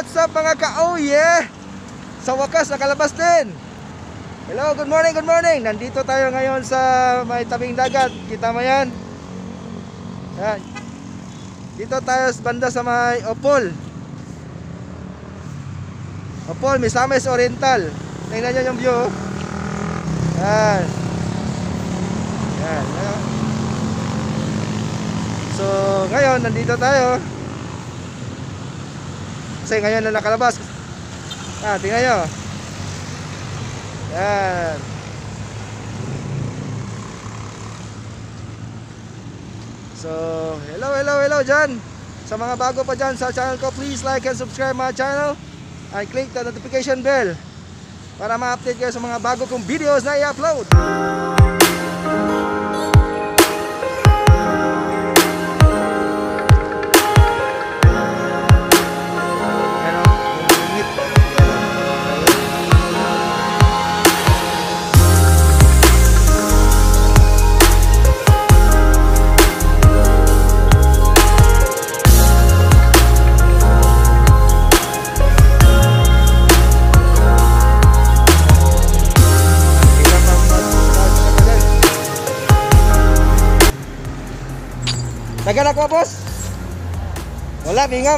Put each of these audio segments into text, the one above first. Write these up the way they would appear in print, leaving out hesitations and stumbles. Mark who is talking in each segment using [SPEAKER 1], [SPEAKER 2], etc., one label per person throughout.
[SPEAKER 1] what's up mga ka-OYE? Sa wakas nakalabas din. Hello, good morning, good morning. Nandito tayo ngayon sa may tabing dagat. Kita mo yan? Yan. Dito tayo sa banda sa may Opol. Opol, Misamis Oriental. Tingnan nyo yung view. Yan. Yan. So, ngayon, nandito tayo. Kasi ngayon na nakalabas. Tingnan nyo. Yan. So, hello dyan. Sa mga bago pa dyan sa channel ko, please like and subscribe my channel. And click the notification bell para ma-update kayo sa mga bago kong videos na i-upload. Tagalak mo, boss? Wala, mingaw.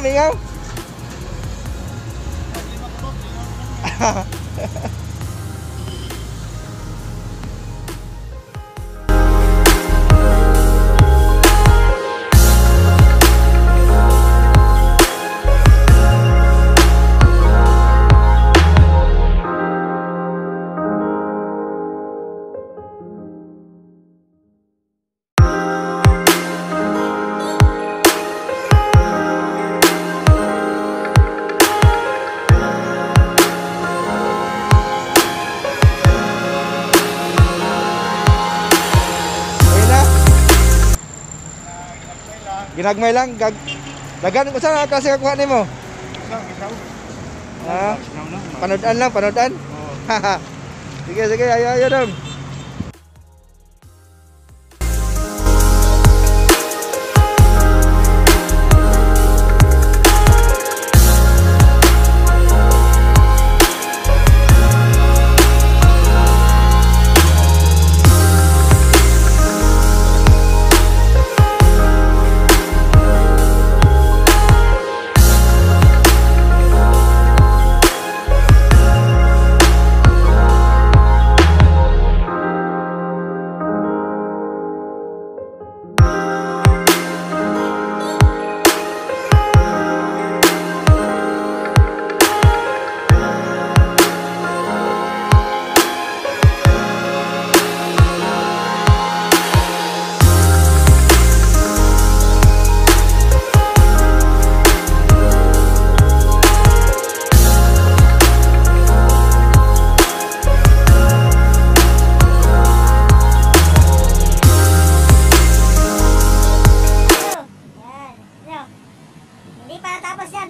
[SPEAKER 1] Ginagmay lang, dagan ko saan kasi kakuha ni mo? Panodan lang. Sige, ayo dong.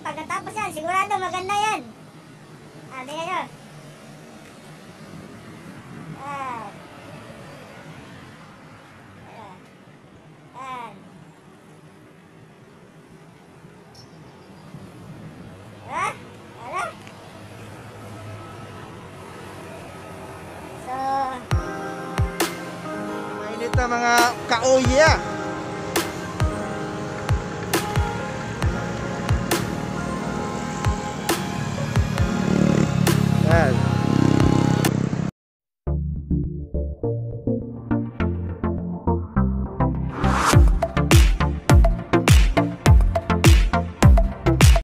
[SPEAKER 2] Pagkatapos yan, sigurado maganda yan. Tingnan nyo. So,
[SPEAKER 1] mainit na mga ka-OYE. Yan.